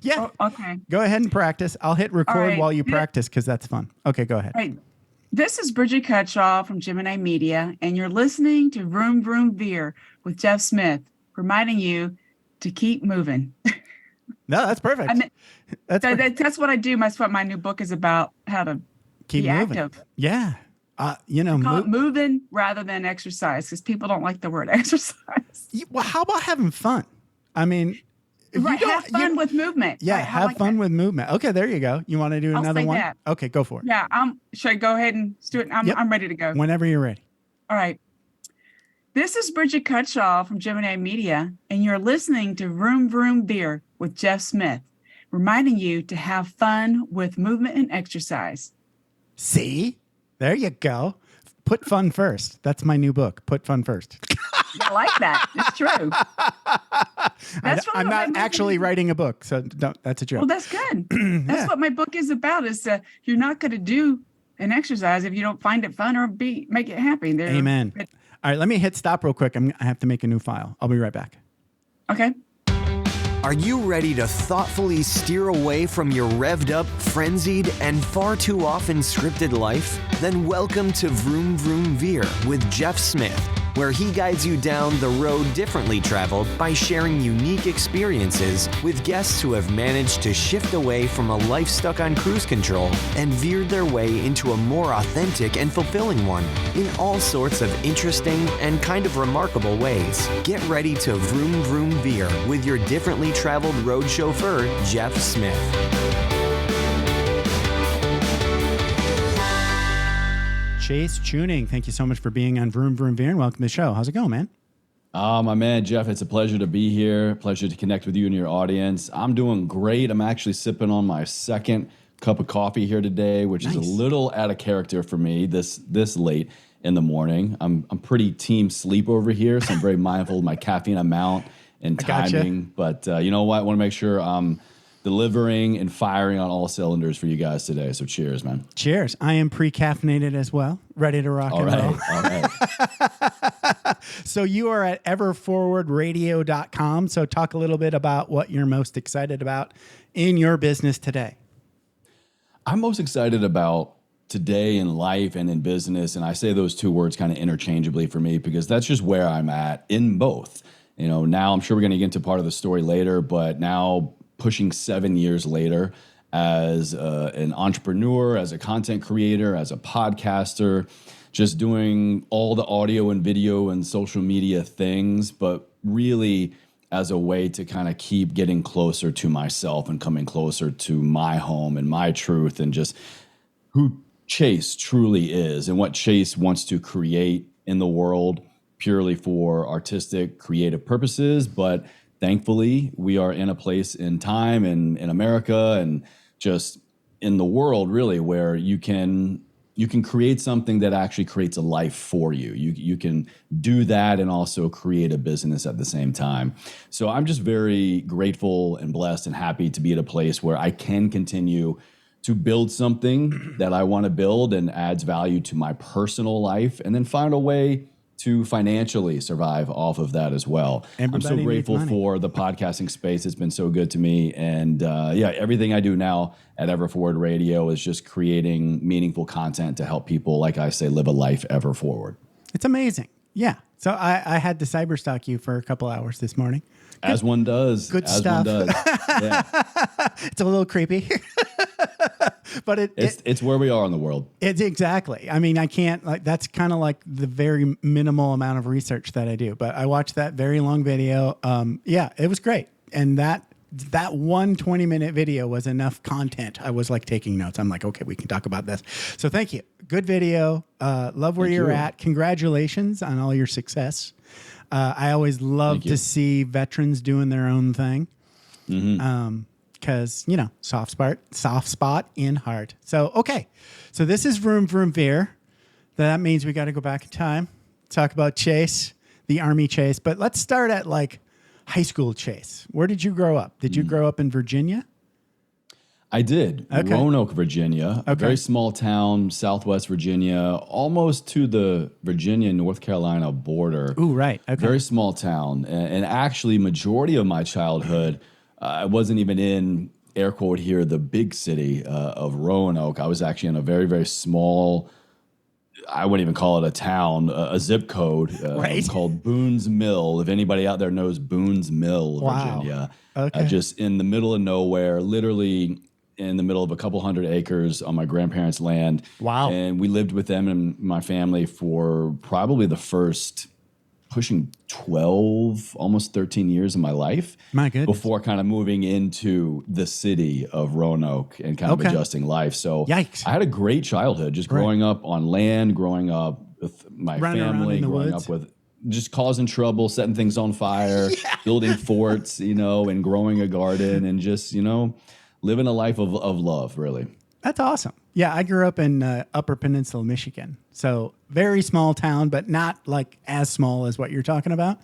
Yeah. Oh, okay. Go ahead and practice. I'll hit record right. while you practice because that's fun. Okay, go ahead. All right. This is Bridget Cutshaw from Gemini Media, and you're listening to Vroom, Vroom, Veer with Jeff Smith, reminding you to keep moving. No, that's perfect. That's what I do. That's what my new book is about, how to keep be moving. active. Yeah. I call it moving rather than exercise because people don't like the word exercise. Well, how about having fun? I mean, have fun with movement. Yeah, right, have fun with movement. Okay, there you go. You want to do another one? That. Okay, go for it. Yeah, should I go ahead and do it? I'm ready to go. Whenever you're ready. All right. This is Bridget Cutshaw from Gemini Media, and you're listening to Vroom Vroom Veer with Jeff Smith, reminding you to have fun with movement and exercise. See? There you go. Put fun first. That's my new book. Put fun first. I like that. It's true. I'm not actually writing a book, so that's a joke. Well, that's good. That's what my book is about. Is you're not going to do an exercise if you don't find it fun or make it happy. Amen. All right, let me hit stop real quick. I have to make a new file. I'll be right back. Okay. Are you ready to thoughtfully steer away from your revved up, frenzied, and far too often scripted life? Then welcome to Vroom Vroom Veer with Jeff Smith, where he guides you down the road differently traveled by sharing unique experiences with guests who have managed to shift away from a life stuck on cruise control and veered their way into a more authentic and fulfilling one in all sorts of interesting and kind of remarkable ways. Get ready to Vroom Vroom Veer with your differently traveled road chauffeur, Jeff Smith. Chase Chewning, thank you so much for being on Vroom Vroom Veer and welcome to the show. How's it going, man? My man, Jeff, it's a pleasure to be here. Pleasure to connect with you and your audience. I'm doing great. I'm actually sipping on my second cup of coffee here today, which is a little out of character for me this late in the morning. I'm pretty team sleep over here, so I'm very mindful of my caffeine amount and timing. But you know what? I want to make sure I'm delivering and firing on all cylinders for you guys today. So cheers, man. Cheers. I am pre-caffeinated as well, ready to rock and roll. All right. So you are at everforwardradio.com. So talk a little bit about what you're most excited about in your business today. I'm most excited about today in life and in business. And I say those two words kind of interchangeably for me because that's just where I'm at in both. You know, now I'm sure we're going to get into part of the story later, but now pushing 7 years later as an entrepreneur, as a content creator, as a podcaster, just doing all the audio and video and social media things, but really as a way to kind of keep getting closer to myself and coming closer to my home and my truth and just who Chase truly is and what Chase wants to create in the world purely for artistic, creative purposes, but thankfully, we are in a place in time and in America and just in the world, really, where you can create something that actually creates a life for you. You can do that and also create a business at the same time. So I'm just very grateful and blessed and happy to be at a place where I can continue to build something that I want to build and adds value to my personal life and then find a way to financially survive off of that as well. I'm so grateful for the podcasting space. It's been so good to me. And everything I do now at Ever Forward Radio is just creating meaningful content to help people, like I say, live a life ever forward. It's amazing. Yeah. So I had to cyber stalk you for a couple hours this morning. As one does. Good stuff. One does. Yeah. It's a little creepy. But it's where we are in the world. It's exactly. I mean, I can't that's kind of like the very minimal amount of research that I do. But I watched that very long video. It was great. And that 1 20-minute video was enough content. I was like taking notes. I'm like, okay, we can talk about this. So thank you. Good video. Love where you're at. Congratulations on all your success. I always love to see veterans doing their own thing. Mm-hmm. Because, soft spot in heart. So, okay. So this is Vroom Vroom Veer. That means we got to go back in time, talk about Chase, the Army Chase. But let's start at high school Chase. Where did you grow up? Did you grow up in Virginia? I did. Okay. Roanoke, Virginia. A very small town, Southwest Virginia, almost to the Virginia-North Carolina border. Ooh, right. Okay. Very small town. And actually, majority of my childhood I wasn't even in, air quote here, the big city of Roanoke. I was actually in a very, very small, I wouldn't even call it a town, a zip code Right. called Boone's Mill. If anybody out there knows Boone's Mill, Wow. Virginia, Okay. just in the middle of nowhere, literally in the middle of a couple hundred acres on my grandparents' land. Wow. And we lived with them and my family for probably the first pushing 12, almost 13 years of my life. My goodness. Before kind of moving into the city of Roanoke and kind of Okay. adjusting life. So Yikes. I had a great childhood, just Right. growing up on land, growing up with my Running around family, in the growing woods. up with just causing trouble, setting things on fire, building forts, and growing a garden and just, living a life of love, really. That's awesome. Yeah, I grew up in Upper Peninsula, Michigan. So very small town, but not like as small as what you're talking about.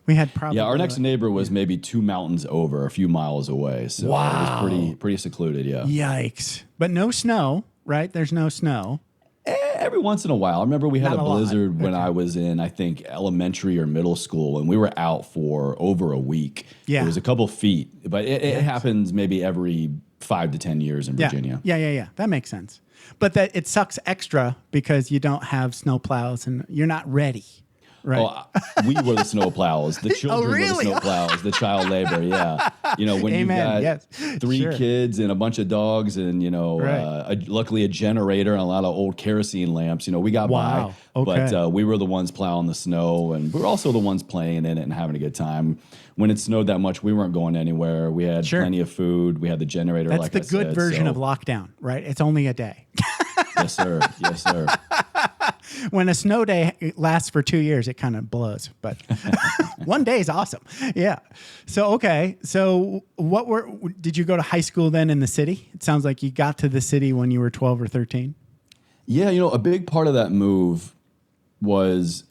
We had probably Yeah, our next neighbor was maybe 2 mountains over, a few miles away. So Wow. it was pretty secluded, yeah. Yikes. But no snow, right? There's no snow. Every once in a while. I remember we had Not a a lot. blizzard when I was in, I think, elementary or middle school, and we were out for over a week. Yeah. It was a couple feet, but it happens maybe every 5 to 10 years in Yeah. Virginia. Yeah. That makes sense. But that it sucks extra because you don't have snow plows and you're not ready. Right. Oh, we were the snow plows. The children really? were the snow plows, the child labor. Yeah. When you've Amen. got Yes. 3 Sure. kids and a bunch of dogs and, Right. luckily a generator and a lot of old kerosene lamps, we got Wow. by. Okay. But we were the ones plowing the snow and we were also the ones playing in it and having a good time. When it snowed that much, we weren't going anywhere. We had Sure. plenty of food. We had the generator, That's like the I good said, version so- of lockdown, right? It's only a day. Yes, sir. Yes, sir. When a snow day lasts for 2 years, it kind of blows. But one day is awesome. Yeah. So, okay. So did you go to high school then in the city? It sounds like you got to the city when you were 12 or 13. Yeah, a big part of that move was,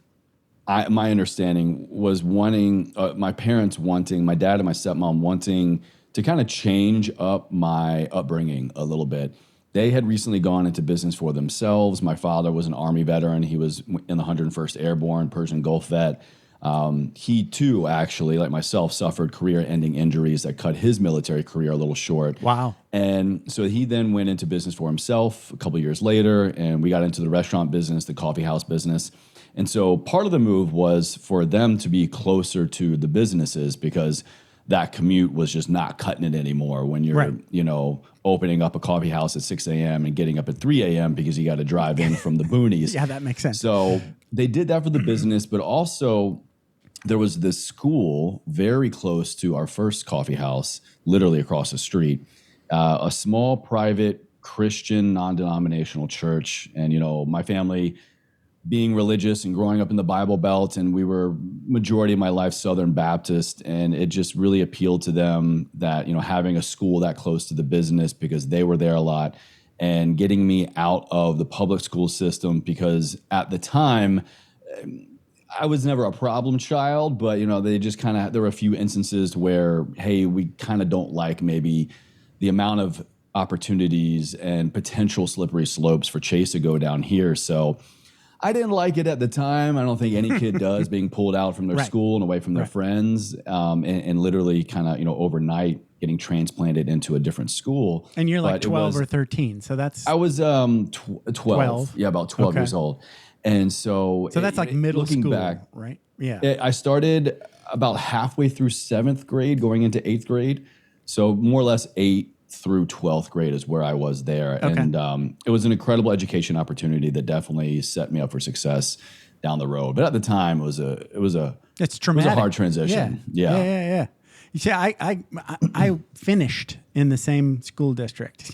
my understanding was wanting, my parents wanting, my dad and my stepmom wanting to kind of change up my upbringing a little bit. They had recently gone into business for themselves. My father was an Army veteran. He was in the 101st Airborne, Persian Gulf vet. He too, actually, like myself, suffered career-ending injuries that cut his military career a little short. Wow. And so he then went into business for himself a couple years later, and we got into the restaurant business, the coffee house business. And so part of the move was for them to be closer to the businesses because that commute was just not cutting it anymore when you're, Right. Opening up a coffee house at 6 a.m. and getting up at 3 a.m. because you got to drive in from the boonies. Yeah, that makes sense. So they did that for the business, but also there was this school very close to our first coffee house, literally across the street, a small private Christian non-denominational church. And, my family being religious and growing up in the Bible Belt, and we were majority of my life Southern Baptist, and it just really appealed to them that, having a school that close to the business because they were there a lot and getting me out of the public school system because at the time, I was never a problem child, but, they just there were a few instances where, hey, we kind of don't like maybe the amount of opportunities and potential slippery slopes for Chase to go down here. So I didn't like it at the time. I don't think any kid does, being pulled out from their Right. school and away from their Right. friends, and literally kind of, overnight getting transplanted into a different school. And you're like But it 12 was- or 13. So that's I was 12. 12. Yeah, about 12 Okay. years old. And so that's like middle looking school, back, right? Yeah. I started about halfway through 7th grade, going into 8th grade. So more or less 8th through 12th grade is where I was there. Okay. And it was an incredible education opportunity that definitely set me up for success down the road. But at the time, it was a It's traumatic. hard transition. Yeah. Yeah. You see, I finished in the same school district.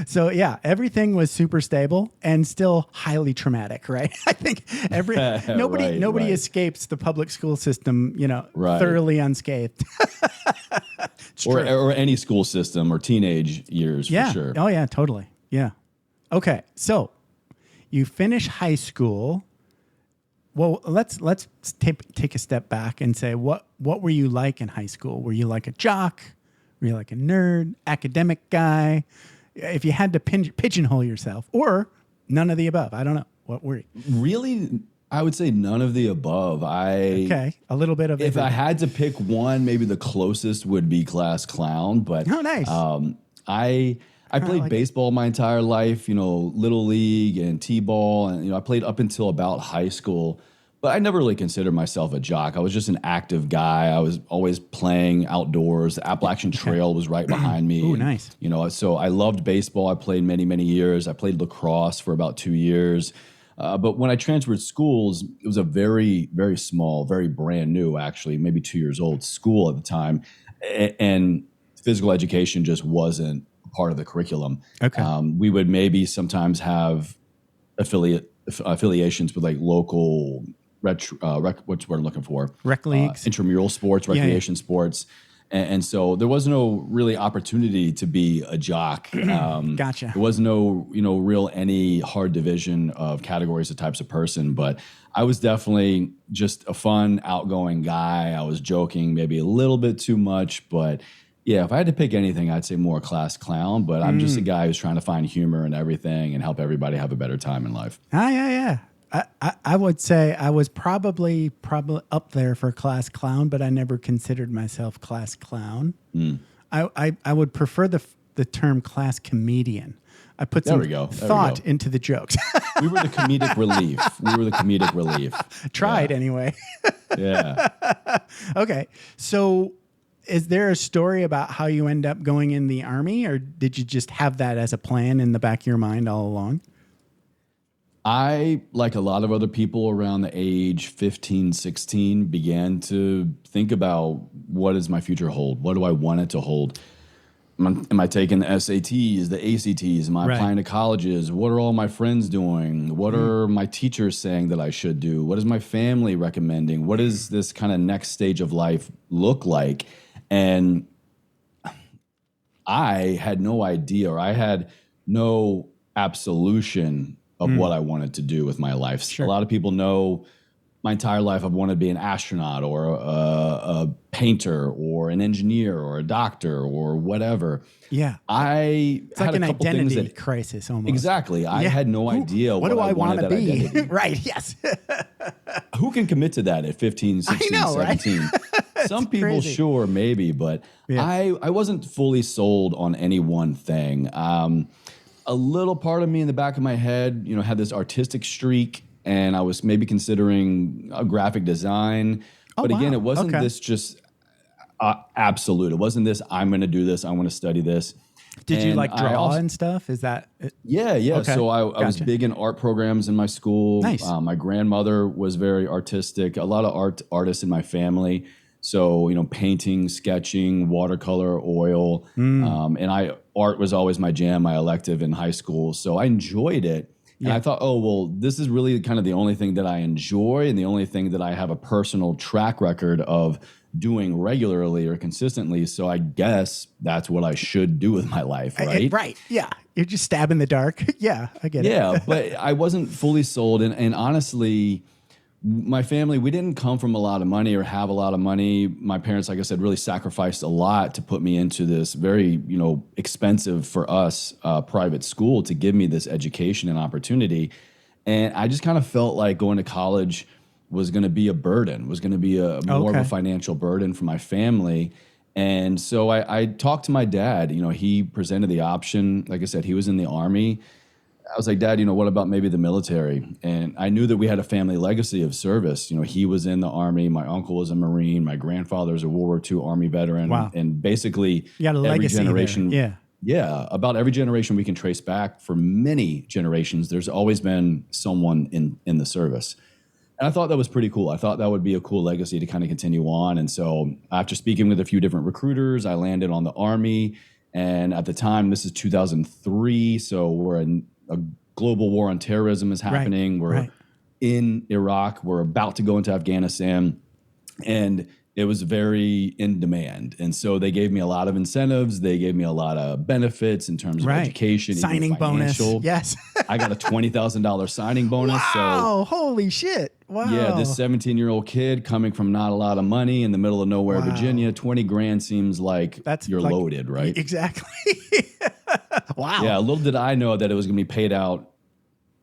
So yeah, everything was super stable and still highly traumatic, right? I think nobody Right. escapes the public school system, Right. thoroughly unscathed. It's or, true. or any school system or teenage years Yeah. for sure. Oh yeah, totally. Yeah. Okay. So you finish high school. Well, let's take a step back and say what were you like in high school? Were you like a jock? Were you like a nerd, academic guy? If you had to pigeonhole yourself, or none of the above, I don't know. What were you? Really I would say none of the above. Okay, a little bit of If everything. I had to pick one, maybe the closest would be class clown. But Oh, nice. I played like baseball my entire life, little league and t-ball, and I played up until about high school. But I never really considered myself a jock. I was just an active guy. I was always playing outdoors. The Appalachian Trail was right behind me. Ooh, and, nice. So I loved baseball. I played many, many years. I played lacrosse for about 2 years. But when I transferred schools, it was a very, very small, very brand new, actually, maybe 2 years old school at the time. And physical education just wasn't part of the curriculum. Okay. We would maybe sometimes have affiliations with like local what's what I'm looking for? Rec leagues. Intramural sports, recreation sports. And so there was no really opportunity to be a jock. Gotcha. There was no, real any hard division of categories of types of person, but I was definitely just a fun, outgoing guy. I was joking maybe a little bit too much, but yeah, if I had to pick anything, I'd say more class clown, but I'm just a guy who's trying to find humor in everything and help everybody have a better time in life. Yeah. I would say I was probably up there for class clown, but I never considered myself class clown. I would prefer the term class comedian. I put some thought into the jokes. We were the comedic relief. Tried anyway. Yeah. Okay. So is there a story about how you end up going in the Army, or did you just have that as a plan in the back of your mind all along? I, like a lot of other people around the age 15, 16, began to think about what does my future hold? What do I want it to hold? Am I taking the SATs, the ACTs? Am I applying to colleges? What are all my friends doing? What are my teachers saying that I should do? What is my family recommending? What does this kind of next stage of life look like? And I had no idea, or I had no absolution of what I wanted to do with my life. Sure. A lot of people know my entire life I've wanted to be an astronaut or a painter or an engineer or a doctor or whatever. Yeah. It's like an identity crisis almost. Exactly. I had no idea what do I want to be. Right. Yes. Who can commit to that at 15, 16, 17? Right? Some people, crazy. sure, maybe, but I wasn't fully sold on any one thing. A little part of me in the back of my head, had this artistic streak, and I was maybe considering a graphic design. But again, it wasn't this just absolute. It wasn't this, I'm going to do this, I want to study this. Did you like draw and stuff? Is that it? Yeah. Okay. So I was big in art programs in my school. Nice. My grandmother was very artistic. A lot of artists in my family. So, painting, sketching, watercolor, oil. And art was always my jam, my elective in high school. So I enjoyed it. And I thought, this is really kind of the only thing that I enjoy and the only thing that I have a personal track record of doing regularly or consistently. So I guess that's what I should do with my life, right? Right. Yeah. You're just stabbing the dark. Yeah, I get it. Yeah, but I wasn't fully sold. And honestly, my family, we didn't come from a lot of money or have a lot of money. My parents, like I said, really sacrificed a lot to put me into this very, expensive for us private school to give me this education and opportunity. And I just kind of felt like going to college was going to be a burden, was going to be more of a financial burden for my family. And so I talked to my dad. He presented the option. Like I said, he was in the Army. I was like, Dad, what about maybe the military? And I knew that we had a family legacy of service. He was in the Army. My uncle was a Marine. My grandfather was a World War II Army veteran. Wow. And basically you got a every legacy generation. there. Yeah. About every generation we can trace back for many generations, there's always been someone in the service. And I thought that was pretty cool. I thought that would be a cool legacy to kind of continue on. And so after speaking with a few different recruiters, I landed on the Army. And at the time, this is 2003. So we're in a global war on terrorism is happening. We're in Iraq. We're about to go into Afghanistan. And it was very in demand. And so they gave me a lot of incentives. They gave me a lot of benefits in terms of education. Signing bonus. Yes. I got a $20,000 signing bonus. Wow. Holy shit. Wow. Yeah. This 17-year-old kid coming from not a lot of money in the middle of nowhere, Virginia, 20 grand seems like you're loaded, right? Exactly. Wow. Yeah. Little did I know that it was going to be paid out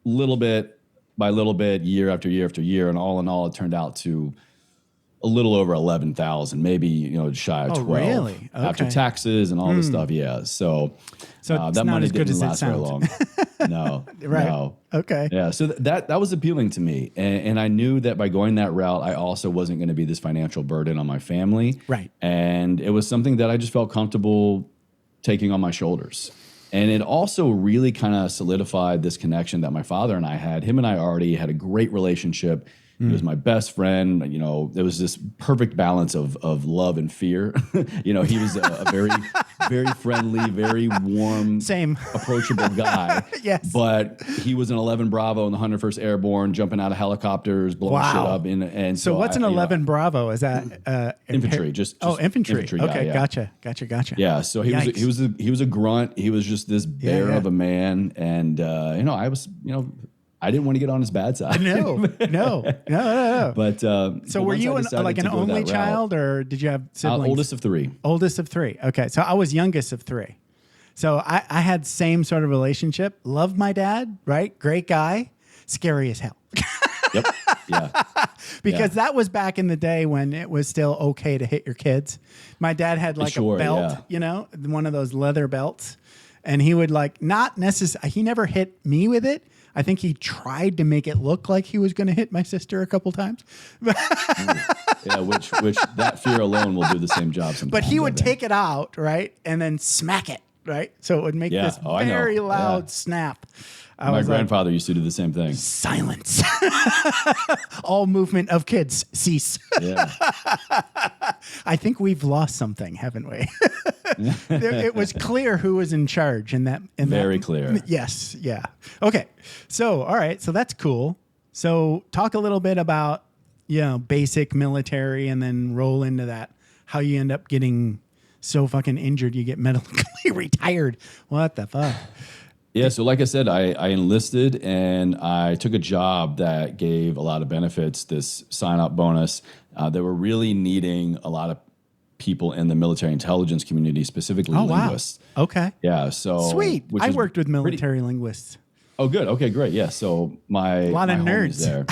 a little bit by little bit, year after year after year, and all in all, it turned out to a little over 11,000, maybe shy of 12. Really? After Okay. taxes and all this stuff. Yeah. So So it's that not money as good didn't as it last very sounds. long. No. Right. No. Okay. Yeah. So that was appealing to me, and I knew that by going that route, I also wasn't going to be this financial burden on my family. Right. And it was something that I just felt comfortable taking on my shoulders. And it also really kind of solidified this connection that my father and I had. Him and I already had a great relationship. He was my best friend. There was this perfect balance of love and fear. He was a very, very friendly, very warm, Same. approachable guy. Yes. But he was an 11 Bravo in the 101st Airborne, jumping out of helicopters, blowing shit Wow. up. And So what's an 11 Bravo? Is that infantry? Just infantry. infantry guy, Okay, yeah. gotcha. Yeah, so he was a grunt. He was just this bear yeah. of a man, and I didn't want to get on his bad side. No. But So were you an only child, or did you have siblings? Oldest of three. Oldest of three. Okay, so I was youngest of three. So I had same sort of relationship. Loved my dad, right? Great guy. Scary as hell. Yep. Yeah. Because that was back in the day when it was still okay to hit your kids. My dad had like a belt, one of those leather belts. And he would not necessarily, he never hit me with it. I think he tried to make it look like he was going to hit my sister a couple times. Yeah, which that fear alone will do the same job sometimes. But he would take it out, right? And then smack it, right? So it would make this very loud snap. My grandfather used to do the same thing. Silence. All movement of kids cease. Yeah. I think we've lost something, haven't we? It was clear who was in charge in that. Very clear. Yes. Yeah. Okay. So, all right. So that's cool. So talk a little bit about, basic military and then roll into that, how you end up getting so fucking injured you get medically retired. What the fuck? Yeah, so like I said, I enlisted and I took a job that gave a lot of benefits, this sign-up bonus. They were really needing a lot of people in the military intelligence community, specifically linguists. Wow. Okay. Yeah, so... Sweet. I worked with military linguists. Oh, good. Okay, great. Yeah, so a lot of nerds there.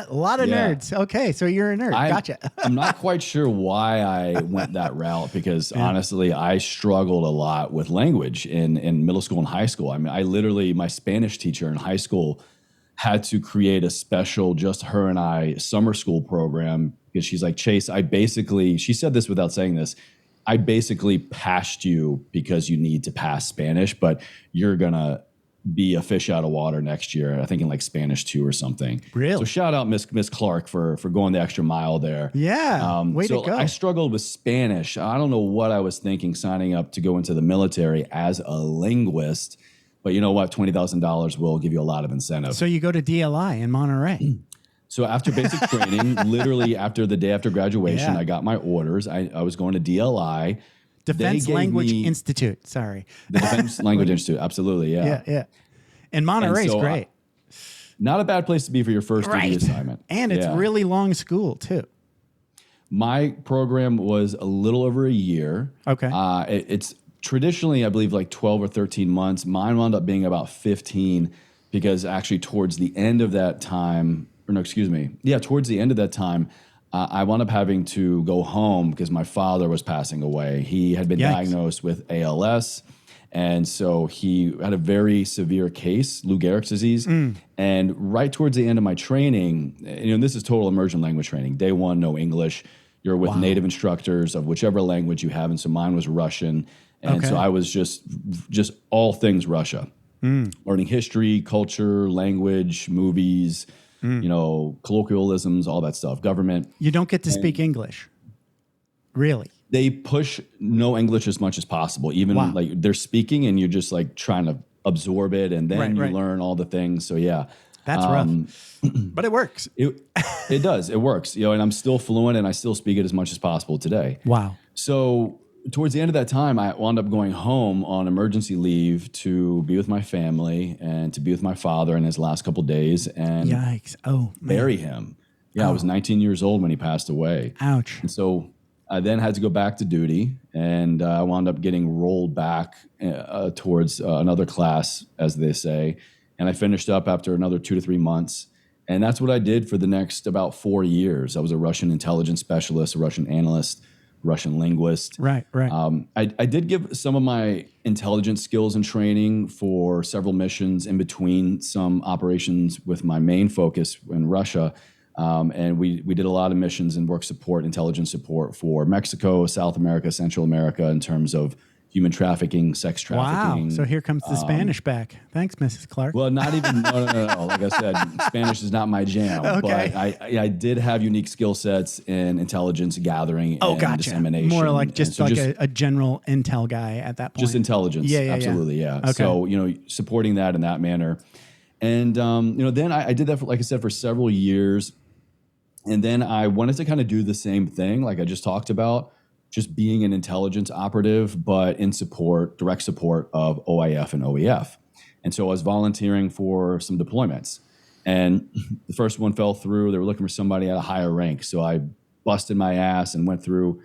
A lot of nerds. Okay, so you're a nerd. Gotcha. I'm not quite sure why I went that route because honestly, I struggled a lot with language in middle school and high school. I mean, I literally, my Spanish teacher in high school had to create a special just her and I summer school program because she's like, Chase, she said this without saying this, I basically passed you because you need to pass Spanish, but you're going to be a fish out of water next year. I think in Spanish 2 or something. Really? So shout out Miss Clark for going the extra mile there. Yeah. Way to go. I struggled with Spanish. I don't know what I was thinking signing up to go into the military as a linguist, but you know what? $20,000 will give you a lot of incentive. So you go to DLI in Monterey. So after basic training, literally after the day after graduation, I got my orders. I was going to DLI. Defense Language Institute. Sorry. The Defense Language Institute. Absolutely. Yeah. Yeah. And Monterey's great. Not a bad place to be for your first duty assignment. And it's really long school too. My program was a little over a year. Okay. It's traditionally, I believe, 12 or 13 months. Mine wound up being about 15 because actually towards the end of that time, towards the end of that time, I wound up having to go home because my father was passing away. He had been diagnosed with ALS, and so he had a very severe case, Lou Gehrig's disease. And right towards the end of my training, this is total immersion language training. Day 1, no English. You're with native instructors of whichever language you have, and so mine was Russian. And so I was just all things Russia, learning history, culture, language, movies, colloquialisms, all that stuff, government. You don't get to speak English. Really? They push no English as much as possible. Even they're speaking and you're just trying to absorb it and then you learn all the things. So yeah. That's rough. But it works. It does. It works. And I'm still fluent and I still speak it as much as possible today. Wow. So towards the end of that time, I wound up going home on emergency leave to be with my family and to be with my father in his last couple of days and bury him. Yeah, I was 19 years old when he passed away. Ouch. And so I then had to go back to duty and I wound up getting rolled back towards another class, as they say. And I finished up after another 2 to 3 months. And that's what I did for the next about 4 years. I was a Russian intelligence specialist, a Russian analyst, Russian linguist. Right. I did give some of my intelligence skills and training for several missions in between some operations with my main focus in Russia. And we did a lot of missions and work support, intelligence support for Mexico, South America, Central America in terms of human trafficking, sex trafficking. Wow. So here comes the Spanish back. Thanks, Mrs. Clark. Well, not even, no. Like I said, Spanish is not my jam. Okay. But I did have unique skill sets in intelligence gathering and dissemination. More like just and so a general intel guy at that point. Just intelligence. Yeah. Absolutely, yeah. Okay. So, supporting that in that manner. And, then I did that, for, like I said, for several years. And then I wanted to kind of do the same thing, like I just talked about, just being an intelligence operative, but in direct support of OIF and OEF. And so I was volunteering for some deployments. And the first one fell through. They were looking for somebody at a higher rank. So I busted my ass and went through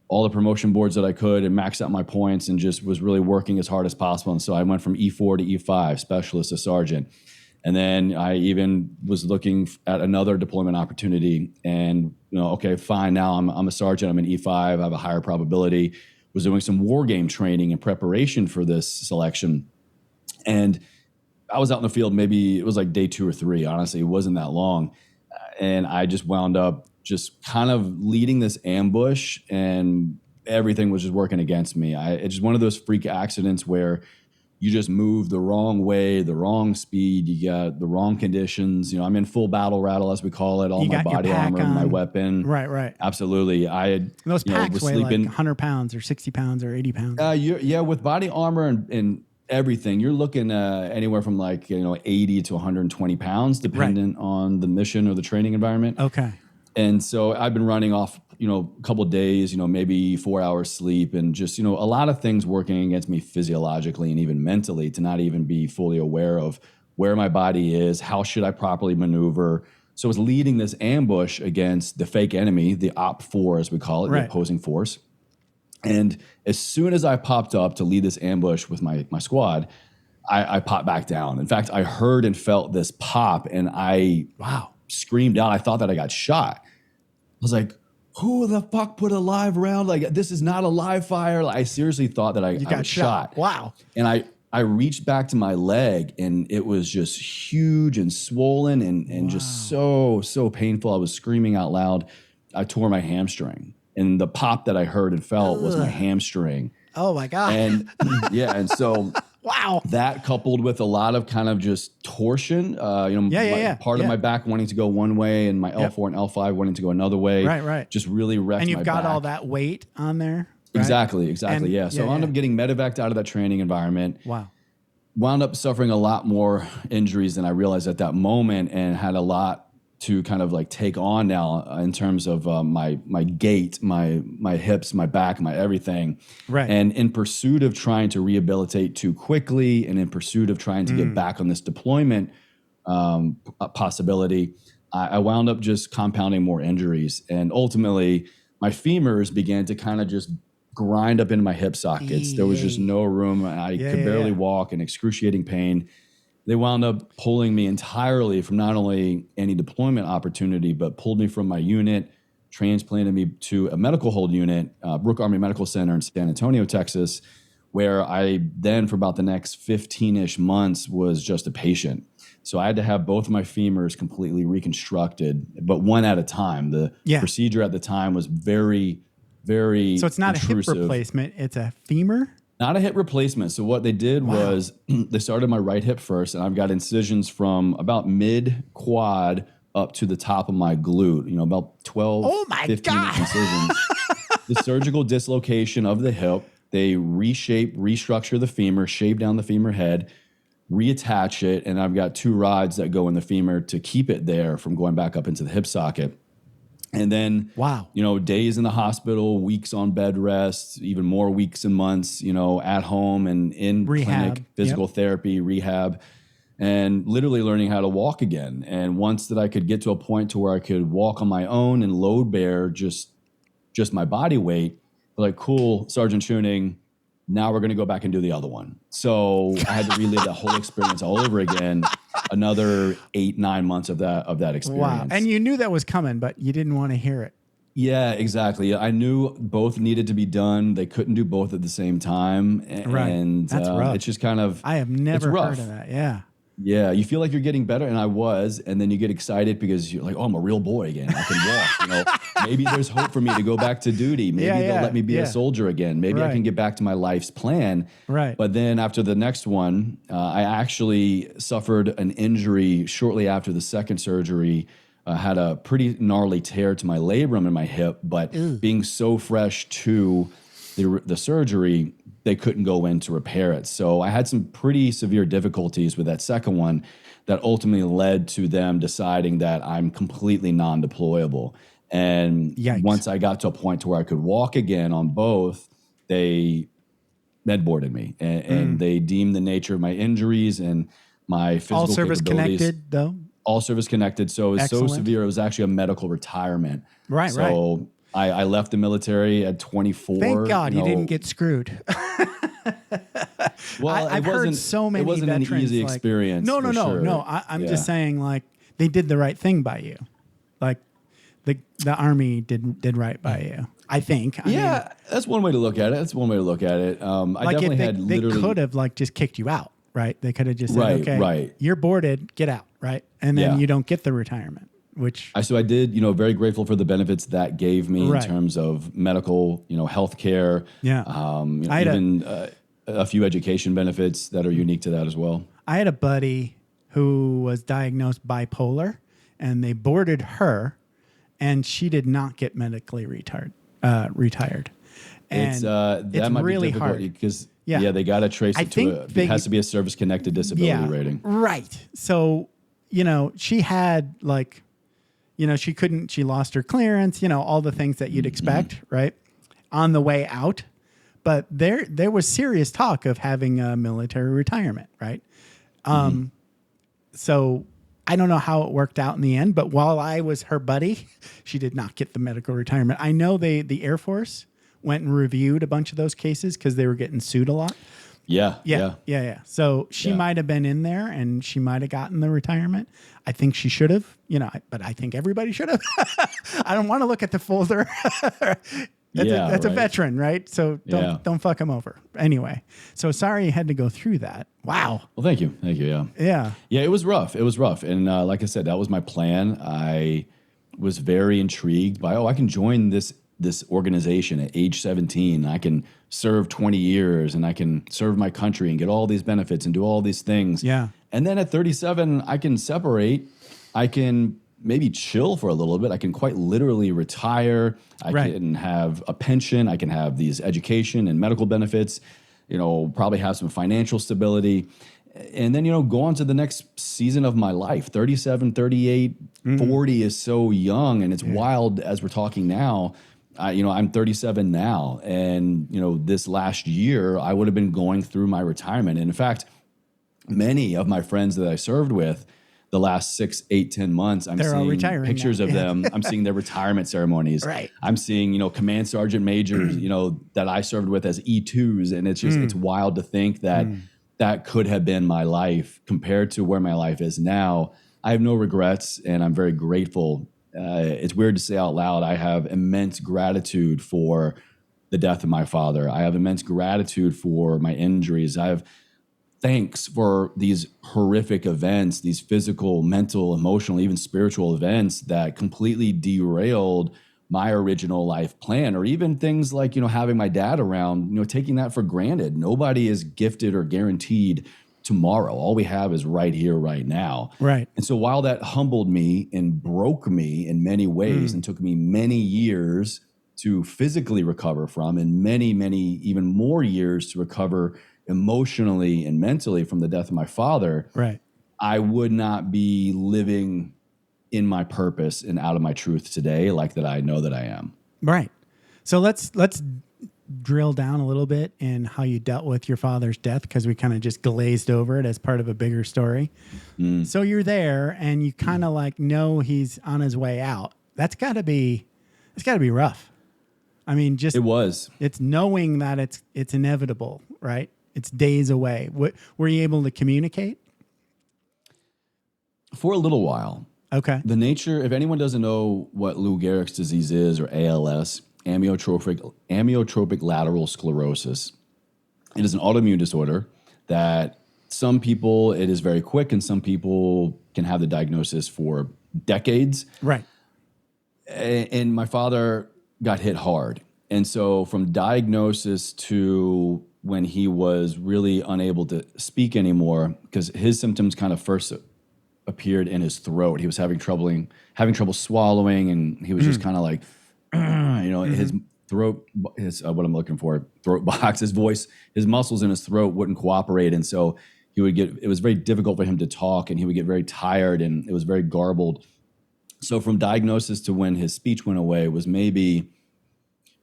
all the promotion boards that I could and maxed out my points and just was really working as hard as possible. And so I went from E4 to E5, specialist to sergeant. And then I even was looking at another deployment opportunity and, okay, fine. Now I'm a sergeant. I'm an E5. I have a higher probability. Was doing some war game training in preparation for this selection. And I was out in the field, maybe it was like day 2 or 3. Honestly, it wasn't that long. And I just wound up just kind of leading this ambush and everything was just working against me. It's just one of those freak accidents where you just move the wrong way, the wrong speed, you got the wrong conditions. I'm in full battle rattle, as we call it, all my body armor, my weapon. Right. Absolutely. I had, those packs weigh like 100 pounds or 60 pounds or 80 pounds. With body armor and everything, you're looking anywhere from 80 to 120 pounds, dependent on the mission or the training environment. Okay. And so I've been running off, a couple of days, maybe 4 hours sleep and just, a lot of things working against me physiologically and even mentally to not even be fully aware of where my body is, how should I properly maneuver. So I was leading this ambush against the fake enemy, the Op4, as we call it, the opposing force. And as soon as I popped up to lead this ambush with my squad, I popped back down. In fact, I heard and felt this pop and I screamed out. I thought that I got shot. I was like, who the fuck put a live round? Like, this is not a live fire. Like, I seriously thought that I was shot. Wow. And I reached back to my leg and it was just huge and swollen and just so painful. I was screaming out loud. I tore my hamstring. And the pop that I heard and felt was my hamstring. Oh my God. And and so that coupled with a lot of kind of just torsion, part of my back wanting to go one way and my L4 and L5 wanting to go another way. Right. Just really wrecked my back. And you've got all that weight on there. Right? Exactly. So I wound up getting medevaced out of that training environment. Wow. Wound up suffering a lot more injuries than I realized at that moment and had a lot to kind of take on now in terms of my gait, my hips, my back, my everything. Right. And in pursuit of trying to rehabilitate too quickly and in pursuit of trying to get back on this deployment possibility, I wound up just compounding more injuries. And ultimately, my femurs began to kind of just grind up into my hip sockets. There was just no room. I could barely walk in excruciating pain. They wound up pulling me entirely from not only any deployment opportunity, but pulled me from my unit, transplanted me to a medical hold unit, Brooke Army Medical Center in San Antonio, Texas, where I then for about the next 15-ish months was just a patient. So I had to have both of my femurs completely reconstructed, but one at a time. The procedure at the time was very, very So it's not intrusive. a hip replacement, it's a femur? Not a hip replacement. So what they did was they started my right hip first, and I've got incisions from about mid-quad up to the top of my glute, about 12, 15 incisions. The surgical dislocation of the hip, they restructure the femur, shave down the femur head, reattach it, and I've got 2 rods that go in the femur to keep it there from going back up into the hip socket. And then, days in the hospital, weeks on bed rest, even more weeks and months, at home and in clinic, physical therapy, rehab, and literally learning how to walk again. And once that I could get to a point to where I could walk on my own and load bear just my body weight, like, cool, Sergeant Chewning, now we're going to go back and do the other one. So I had to relive that whole experience all over again. another 8-9 months of that experience. Wow. And you knew that was coming, but you didn't want to hear it. Yeah, exactly. I knew both needed to be done. They couldn't do both at the same time. Right. And That's rough. it's just kind of, I have never heard of that. Yeah. Yeah, you feel like you're getting better, and I was, and then you get excited because you're like, oh, I'm a real boy again. I can walk. Maybe there's hope for me to go back to duty. Maybe they'll let me be a soldier again. Maybe I can get back to my life's plan. Right. But then after the next one, I actually suffered an injury shortly after the second surgery. Had a pretty gnarly tear to my labrum in my hip, but being so fresh to the surgery, they couldn't go in to repair it. So I had some pretty severe difficulties with that second one that ultimately led to them deciding that I'm completely non-deployable. And once I got to a point to where I could walk again on both, they med boarded me and they deemed the nature of my injuries and my physical all service connected though. All service connected. So it was so severe, it was actually a medical retirement. Right, so I left the military at 24. Thank God you didn't get screwed. Well, I've heard so many veterans. It wasn't an easy experience. No. Sure. I'm just saying, like, they did the right thing by you. Like, the Army did right by you. I think. I mean, that's one way to look at it. I definitely had they could have like just kicked you out, right? They could have just said, okay, you're boarded, get out, right? And then you don't get the retirement. So I did, very grateful for the benefits that gave me in terms of medical, healthcare. Yeah. I had a few education benefits that are unique to that as well. I had a buddy who was diagnosed bipolar, and they boarded her, and she did not get medically retired. And That might really be difficult hard because they got to trace it to it has to be a service-connected disability rating. Right. So, she had like, she lost her clearance, all the things that you'd expect, right? On the way out. But there was serious talk of having a military retirement, right? So I don't know how it worked out in the end, but while I was her buddy, she did not get the medical retirement. I know the Air Force went and reviewed a bunch of those cases because they were getting sued a lot. Yeah. So she might have been in there and she might have gotten the retirement. I think she should have, but I think everybody should have. I don't want to look at the folder. That's a veteran, right? So don't fuck him over. Anyway, so sorry you had to go through that. Wow. Well, thank you. Yeah. It was rough. And like I said, that was my plan. I was very intrigued by, I can join this organization at age 17. I can serve 20 years and I can serve my country and get all these benefits and do all these things. Yeah. And then at 37, I can separate. I can maybe chill for a little bit. I can quite literally retire. I can have a pension. I can have these education and medical benefits, probably have some financial stability. And then, go on to the next season of my life. 37, 38, 40 is so young. And it's wild as we're talking now. I'm 37 now. And, this last year, I would have been going through my retirement. And in fact, many of my friends that I served with the last 6, 8, 10 months, I'm seeing pictures of them. I'm seeing their retirement ceremonies. Right. I'm seeing, command sergeant majors, that I served with as E2s. And it's just, it's wild to think that that could have been my life compared to where my life is now. I have no regrets and I'm very grateful. It's weird to say out loud. I have immense gratitude for the death of my father. I have immense gratitude for my injuries. I have thanks for these horrific events, these physical, mental, emotional, even spiritual events that completely derailed my original life plan, or even things like, having my dad around, taking that for granted. Nobody is gifted or guaranteed tomorrow. All we have is right here, right now. Right. And so while that humbled me and broke me in many ways and took me many years to physically recover from, and many, many, even more years to recover emotionally and mentally from the death of my father, right, I would not be living in my purpose and out of my truth today like that I know that I am. Right. So let's drill down a little bit in how you dealt with your father's death, because we kind of just glazed over it as part of a bigger story. So you're there and you kind of like know he's on his way out. That's gotta be rough. I mean, it's knowing that it's inevitable, right? It's days away. Were you able to communicate? For a little while. Okay. The nature, if anyone doesn't know what Lou Gehrig's disease is, or ALS, amyotrophic lateral sclerosis, it is an autoimmune disorder that some people, it is very quick, and some people can have the diagnosis for decades. Right. And my father got hit hard. And so from diagnosis to when he was really unable to speak anymore, because his symptoms kind of first appeared in his throat. He was having trouble swallowing, and he was just kind of like, his throat, what I'm looking for, throat box, his voice, his muscles in his throat wouldn't cooperate. And so it was very difficult for him to talk, and he would get very tired, and it was very garbled. So from diagnosis to when his speech went away was maybe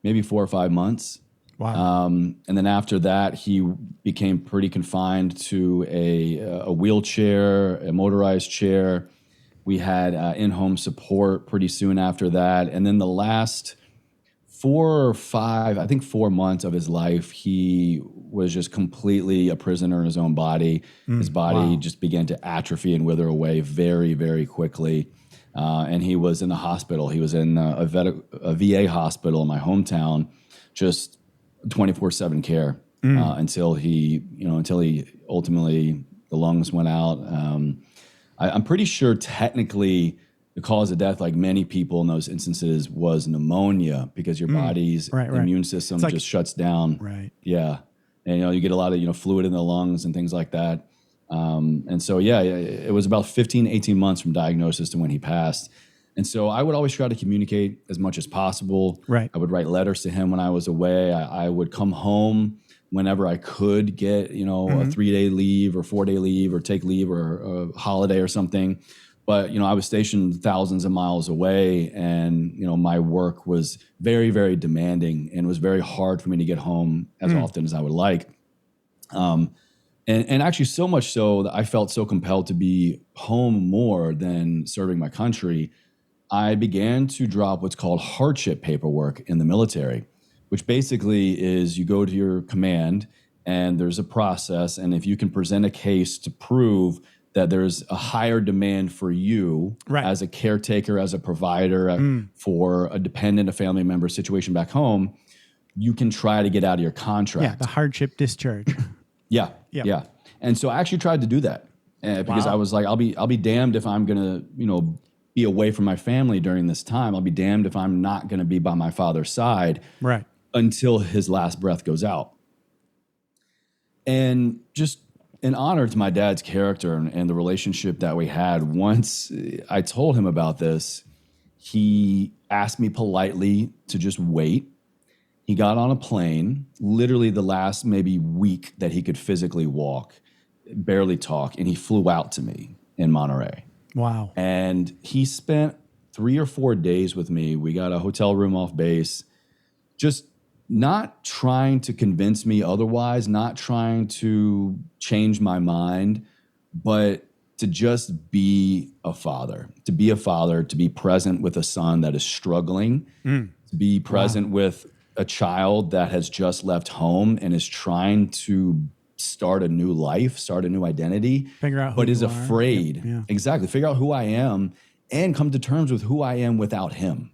4 or 5 months. Wow. And then after that, he became pretty confined to a wheelchair, a motorized chair. We had in-home support pretty soon after that. And then the last 4 or 5, I think 4 months of his life, he was just completely a prisoner in his own body. His body just began to atrophy and wither away very, very quickly. And he was in the hospital. He was in a VA hospital in my hometown, just 24/7 care until he ultimately, the lungs went out. I'm pretty sure technically the cause of death, like many people in those instances, was pneumonia, because your body's immune system just shuts down. Right. Yeah. And, you get a lot of, fluid in the lungs and things like that. And so, it was about 15, 18 months from diagnosis to when he passed. And so I would always try to communicate as much as possible. Right. I would write letters to him when I was away. I would come home whenever I could get, a 3-day leave or 4-day leave, or take leave, or a holiday or something. But, I was stationed thousands of miles away, and, my work was very, very demanding, and it was very hard for me to get home as often as I would like. And actually so much so that I felt so compelled to be home more than serving my country, I began to drop what's called hardship paperwork in the military, which basically is you go to your command and there's a process. And if you can present a case to prove that there's a higher demand for you as a caretaker, as a provider, for a dependent, a family member situation back home, you can try to get out of your contract. Yeah, the hardship discharge. Yeah. And so I actually tried to do that because I was like, I'll be damned if I'm going to, be away from my family during this time. I'll be damned if I'm not going to be by my father's side until his last breath goes out. And just in honor to my dad's character and the relationship that we had, once I told him about this, he asked me politely to just wait. He got on a plane, literally the last maybe week that he could physically walk, barely talk, and he flew out to me in Monterey. Wow. And he spent 3 or 4 days with me. We got a hotel room off base, just not trying to convince me otherwise, not trying to change my mind, but to just be a father, to be present with a son that is struggling, to be present with a child that has just left home and is trying to start a new life, start a new identity, figure out who but is you afraid. Yeah. Exactly. Figure out who I am and come to terms with who I am without him.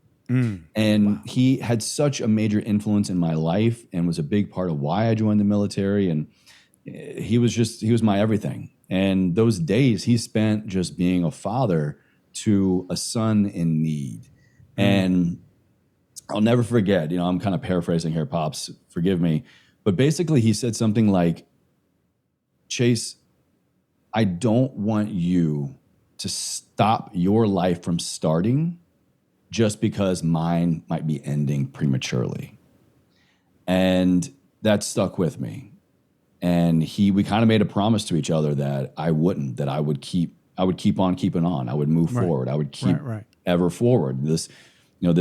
And he had such a major influence in my life and was a big part of why I joined the military. And he was my everything. And those days he spent just being a father to a son in need. And I'll never forget, I'm kind of paraphrasing here, Pops, forgive me. But basically he said something like, Chase, I don't want you to stop your life from starting just because mine might be ending prematurely. And that stuck with me. And we kind of made a promise to each other that I would keep on keeping on. I would move forward. I would keep ever forward. This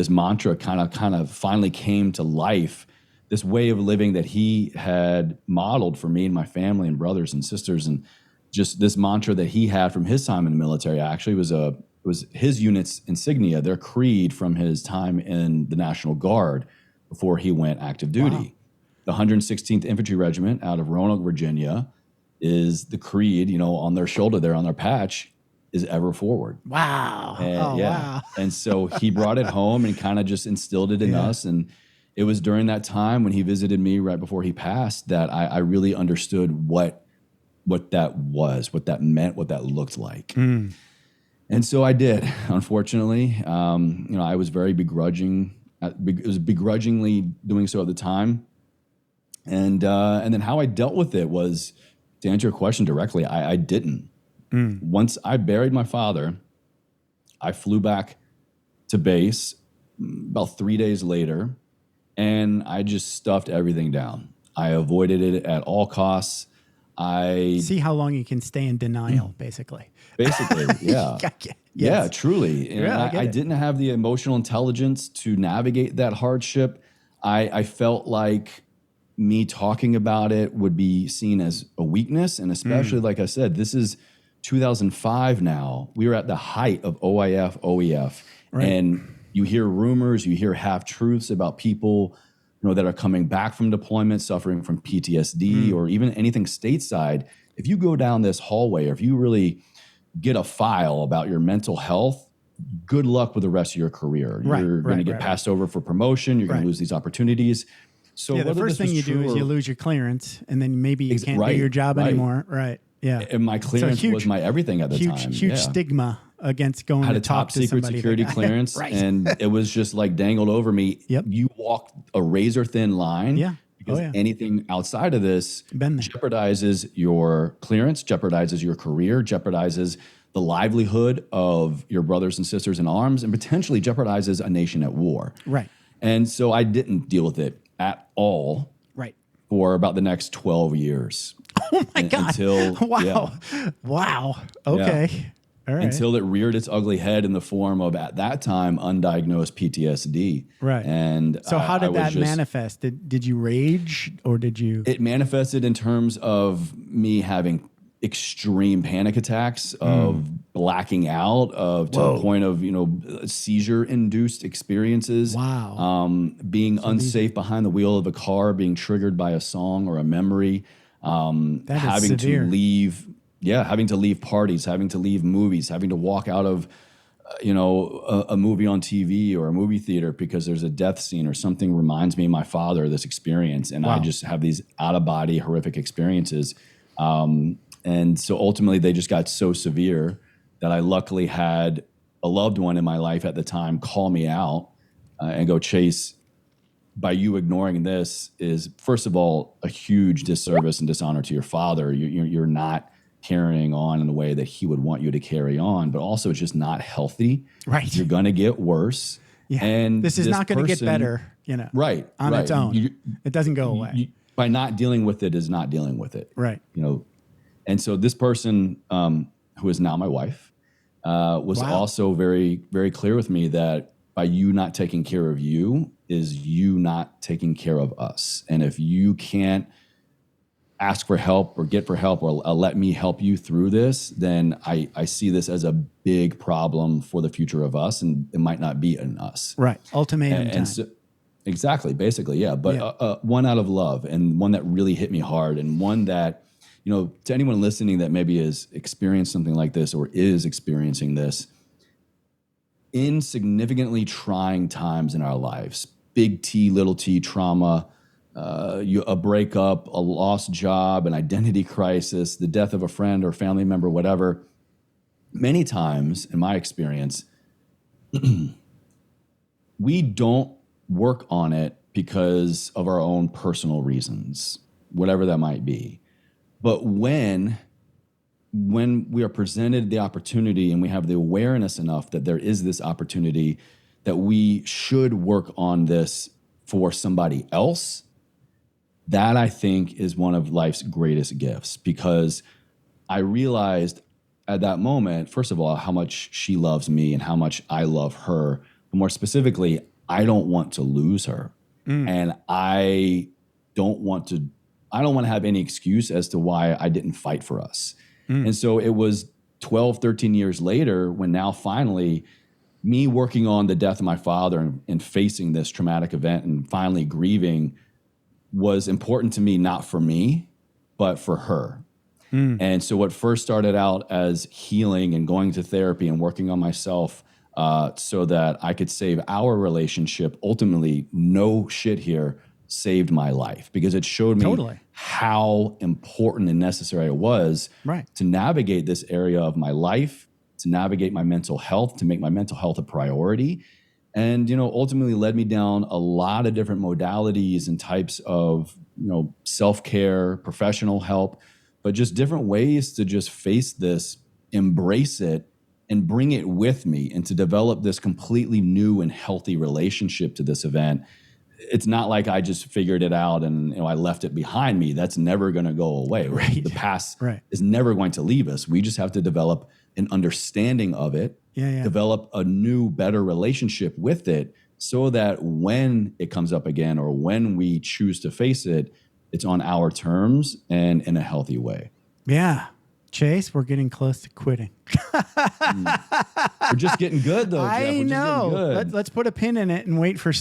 mantra kind of finally came to life. This way of living that he had modeled for me and my family and brothers and sisters, and just this mantra that he had from his time in the military actually was his unit's insignia, their creed from his time in the National Guard before he went active duty. The 116th Infantry Regiment out of Roanoke, Virginia, is the creed, on their shoulder there on their patch. is ever forward. Wow. And, Wow. And so he brought it home and kind of just instilled it in us. And it was during that time when he visited me right before he passed that I really understood what that was, what that meant, what that looked like. And so I did, unfortunately. I was very begrudging. It was begrudgingly doing so at the time. And then how I dealt with it was, to answer your question directly, I didn't. Once I buried my father, I flew back to base about 3 days later, and I just stuffed everything down. I avoided it at all costs. See how long you can stay in denial, basically. Basically, yeah. Yes. Yeah, truly. And Yeah, I didn't have the emotional intelligence to navigate that hardship. I felt like me talking about it would be seen as a weakness. And especially, like I said, this is 2005 now. We were at the height of OIF, OEF. Right. And you hear rumors, you hear half-truths about people that are coming back from deployment, suffering from PTSD or even anything stateside. If you go down this hallway, or if you really get a file about your mental health, good luck with the rest of your career. You're going to get passed over for promotion. You're going to lose these opportunities. So the first thing you do is you lose your clearance, and then maybe you can't do your job anymore. Right. Yeah. And my clearance was my everything at the time. Huge stigma against going had to a talk top to secret somebody. security clearance, and it was just like dangled over me. Yep. You walk a razor thin line. Yeah. Because anything outside of this Been there. jeopardizes your clearance, jeopardizes your career, jeopardizes the livelihood of your brothers and sisters in arms, and potentially jeopardizes a nation at war. Right. And so I didn't deal with it at all. Right. For about the next 12 years. Oh my God. Until, Wow. Okay. Yeah. All right. Until it reared its ugly head in the form of, at that time, undiagnosed PTSD. Right. And so how did that manifest? Did you rage, or did you? It manifested in terms of me having extreme panic attacks, of blacking out, to the point of seizure-induced experiences. Wow. Being unsafe behind the wheel of a car, being triggered by a song or a memory. Having to leave. Yeah, having to leave parties, having to leave movies, having to walk out of, a movie on TV or a movie theater because there's a death scene or something reminds me of my father of this experience. And I just have these out-of-body horrific experiences. And so ultimately they just got so severe that I luckily had a loved one in my life at the time call me out and go, Chase, by you ignoring this is, first of all, a huge disservice and dishonor to your father. You're not carrying on in the way that he would want you to carry on, but also it's just not healthy. Right. You're going to get worse. Yeah. And this is not going to get better, right, on its own. It doesn't go away. By not dealing with it is not dealing with it. Right. And so this person, who is now my wife, was also very, very clear with me that by you not taking care of you is you not taking care of us. And if you can't ask for help or get for help or let me help you through this, then I see this as a big problem for the future of us, and it might not be in us. Right. Ultimatum time. So, exactly, basically, yeah. But one out of love, and one that really hit me hard, and one that, to anyone listening that maybe has experienced something like this or is experiencing this, in significantly trying times in our lives, big T, little t trauma, a breakup, a lost job, an identity crisis, the death of a friend or family member, whatever. Many times, in my experience, we don't work on it because of our own personal reasons, whatever that might be. But when we are presented the opportunity and we have the awareness enough that there is this opportunity, that we should work on this for somebody else, that I think is one of life's greatest gifts, because I realized at that moment, first of all, how much she loves me and how much I love her. But more specifically, I don't want to lose her. And I don't want to have any excuse as to why I didn't fight for us. And so it was 12, 13 years later when now finally me working on the death of my father and facing this traumatic event and finally grieving was important to me, not for me, but for her. And so what first started out as healing and going to therapy and working on myself so that I could save our relationship, ultimately, no shit here, saved my life, because it showed me how important and necessary it was to navigate this area of my life, to navigate my mental health, to make my mental health a priority. And, ultimately led me down a lot of different modalities and types of, self-care, professional help, but just different ways to just face this, embrace it, and bring it with me, and to develop this completely new and healthy relationship to this event. It's not like I just figured it out and I left it behind me. That's never going to go away. Right? The past is never going to leave us. We just have to develop an understanding of it, develop a new, better relationship with it, so that when it comes up again or when we choose to face it, it's on our terms and in a healthy way. Yeah. Chase, we're getting close to quitting. We're just getting good, though, Jeff. I know. Let's put a pin in it and wait for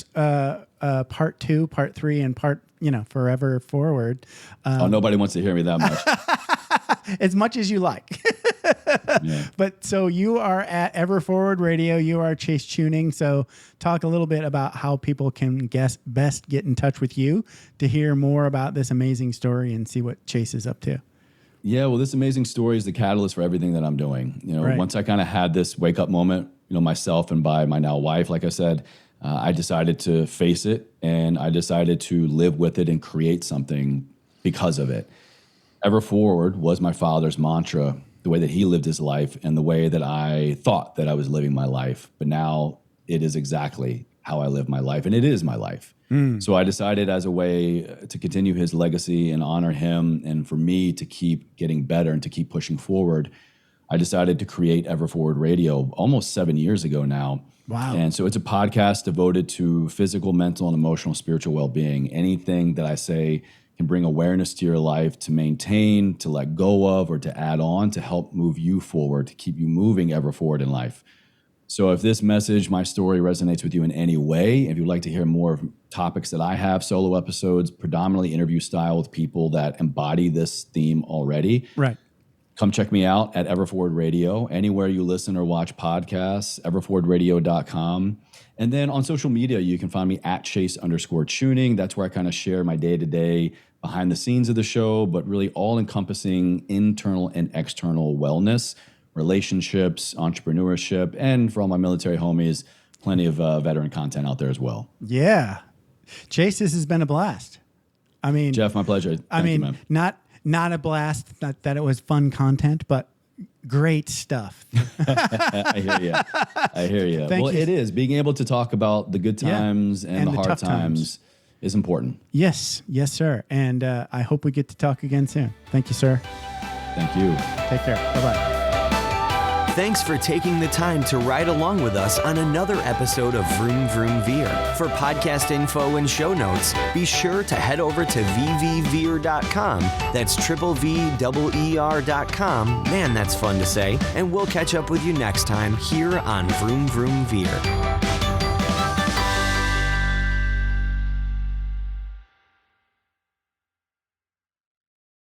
part 2, part 3, and part, forever forward. Nobody wants to hear me that much. As much as you like. But so you are at Ever Forward Radio. You are Chase Chewning. So talk a little bit about how people can best get in touch with you to hear more about this amazing story and see what Chase is up to. Yeah, well, this amazing story is the catalyst for everything that I'm doing. Once I kind of had this wake up moment, myself and by my now wife, like I said, I decided to face it, and I decided to live with it and create something because of it. Ever Forward was my father's mantra, the way that he lived his life and the way that I thought that I was living my life. But now it is exactly how I live my life, and it is my life. So I decided, as a way to continue his legacy and honor him, and for me to keep getting better and to keep pushing forward, I decided to create Ever Forward Radio almost 7 years ago now. Wow. And so it's a podcast devoted to physical, mental, and emotional, spiritual well-being. Anything that I say can bring awareness to your life, to maintain, to let go of, or to add on, to help move you forward, to keep you moving ever forward in life. So if this message, my story, resonates with you in any way, if you'd like to hear more of topics that I have, solo episodes, predominantly interview style with people that embody this theme already, come check me out at Ever Forward Radio, anywhere you listen or watch podcasts, everforwardradio.com. And then on social media, you can find me at Chase_Chewning. That's where I kind of share my day-to-day behind the scenes of the show, but really all-encompassing internal and external wellness, relationships, entrepreneurship, and for all my military homies, plenty of veteran content out there as well. Yeah. Chase, this has been a blast. I mean, Jeff, my pleasure. Thank you, man. Not a blast, not that it was fun content, but great stuff. I hear you. Well, it is. Being able to talk about the good times and the hard tough times is important. Yes, sir. And I hope we get to talk again soon. Thank you, sir. Thank you. Take care. Bye-bye. Thanks for taking the time to ride along with us on another episode of Vroom Vroom Veer. For podcast info and show notes, be sure to head over to vvveer.com. That's VVER.com. Man, that's fun to say. And we'll catch up with you next time here on Vroom Vroom Veer.